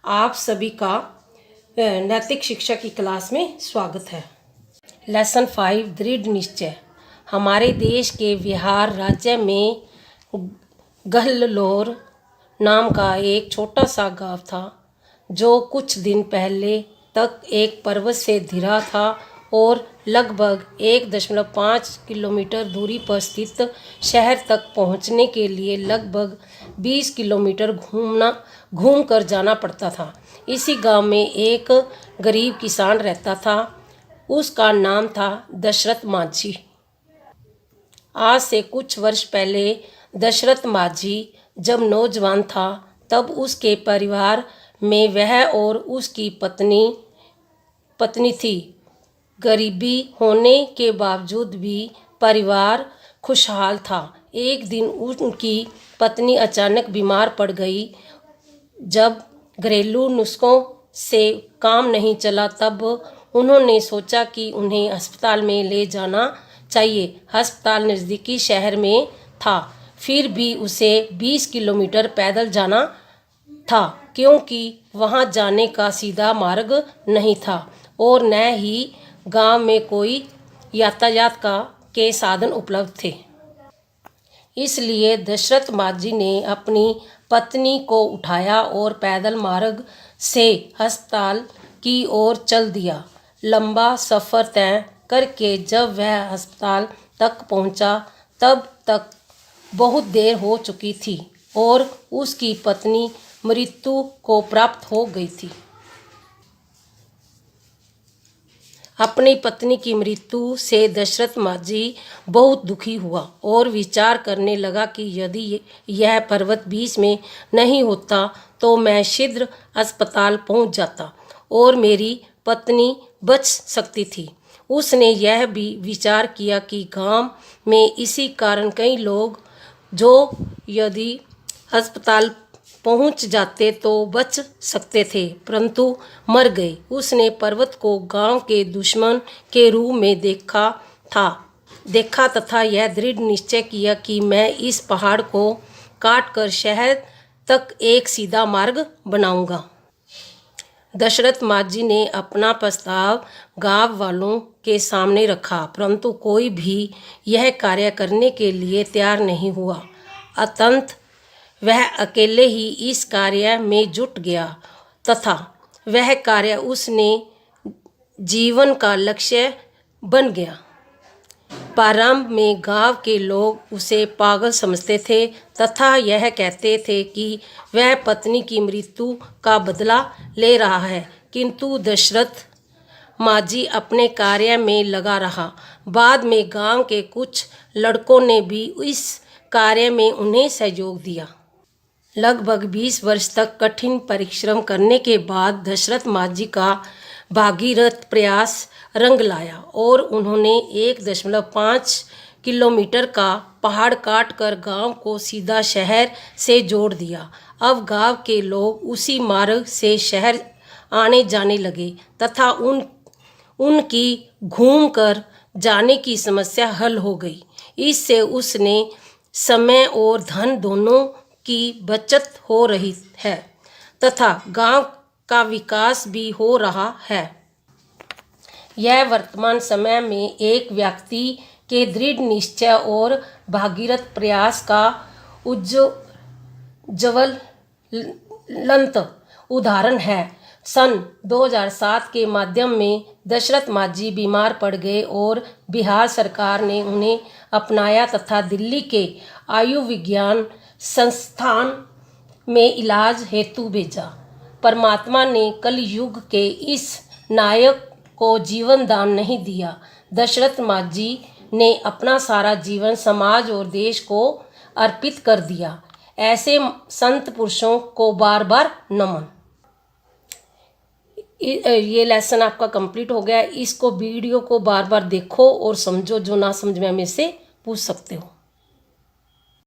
आप सभी का नैतिक शिक्षा की क्लास में स्वागत है। लेसन 5 दृढ़ निश्चय। हमारे देश के बिहार राज्य में गहलोर नाम का एक छोटा सा गांव था जो कुछ दिन पहले तक एक पर्वत से घिरा था और लगभग 1.5 किलोमीटर दूरी पर स्थित शहर तक पहुंचने के लिए लगभग 20 किलोमीटर घूम कर जाना पड़ता था। इसी गांव में एक गरीब किसान रहता था। उसका नाम था दशरथ माझी। आज से कुछ वर्ष पहले दशरथ माझी जब नौजवान था तब उसके परिवार में वह और उसकी पत्नी थी। गरीबी होने के बावजूद भी परिवार खुशहाल था। एक दिन उनकी पत्नी अचानक बीमार पड़ गई। जब घरेलू नुस्खों से काम नहीं चला तब उन्होंने सोचा कि उन्हें अस्पताल में ले जाना चाहिए। अस्पताल नज़दीकी शहर में था, फिर भी उसे 20 किलोमीटर पैदल जाना था क्योंकि वहां जाने का सीधा मार्ग नहीं था और न ही गांव में कोई यातायात के साधन उपलब्ध थे। इसलिए दशरथ माझी ने अपनी पत्नी को उठाया और पैदल मार्ग से अस्पताल की ओर चल दिया। लंबा सफ़र तय करके जब वह अस्पताल तक पहुंचा तब तक बहुत देर हो चुकी थी और उसकी पत्नी मृत्यु को प्राप्त हो गई थी। अपनी पत्नी की मृत्यु से दशरथ माझी बहुत दुखी हुआ और विचार करने लगा कि यदि यह पर्वत बीच में नहीं होता तो मैं शीघ्र अस्पताल पहुंच जाता और मेरी पत्नी बच सकती थी। उसने यह भी विचार किया कि गांव में इसी कारण कई लोग जो यदि अस्पताल पहुंच जाते तो बच सकते थे परंतु मर गए। उसने पर्वत को गांव के दुश्मन के रूप में देखा तथा यह दृढ़ निश्चय किया कि मैं इस पहाड़ को काटकर शहर तक एक सीधा मार्ग बनाऊंगा। दशरथ माझी ने अपना प्रस्ताव गांव वालों के सामने रखा परंतु कोई भी यह कार्य करने के लिए तैयार नहीं हुआ। अतंत वह अकेले ही इस कार्य में जुट गया तथा वह कार्य उसने जीवन का लक्ष्य बन गया। प्रारंभ में गांव के लोग उसे पागल समझते थे तथा यह कहते थे कि वह पत्नी की मृत्यु का बदला ले रहा है, किंतु दशरथ माझी अपने कार्य में लगा रहा। बाद में गांव के कुछ लड़कों ने भी इस कार्य में उन्हें सहयोग दिया। लगभग 20 वर्ष तक कठिन परिश्रम करने के बाद दशरथ माझी का भागीरथ प्रयास रंग लाया और उन्होंने 1.5 किलोमीटर का पहाड़ काटकर गांव को सीधा शहर से जोड़ दिया। अब गांव के लोग उसी मार्ग से शहर आने जाने लगे तथा उनकी घूम कर जाने की समस्या हल हो गई। इससे उसने समय और धन दोनों की बचत हो रही है तथा गांव का विकास भी हो रहा है। यह वर्तमान समय में एक व्यक्ति के दृढ़ निश्चय और भागीरथ प्रयास का ज्वलंत उदाहरण है। सन 2007 के माध्यम में दशरथ माझी बीमार पड़ गए और बिहार सरकार ने उन्हें अपनाया तथा दिल्ली के आयुर्विज्ञान संस्थान में इलाज हेतु भेजा। परमात्मा ने कलयुग के इस नायक को जीवन दान नहीं दिया। दशरथ माझी ने अपना सारा जीवन समाज और देश को अर्पित कर दिया। ऐसे संत पुरुषों को बार बार नमन। ये लेसन आपका कंप्लीट हो गया। इसको वीडियो को बार बार देखो और समझो, जो ना समझ में हमें से पूछ सकते हो।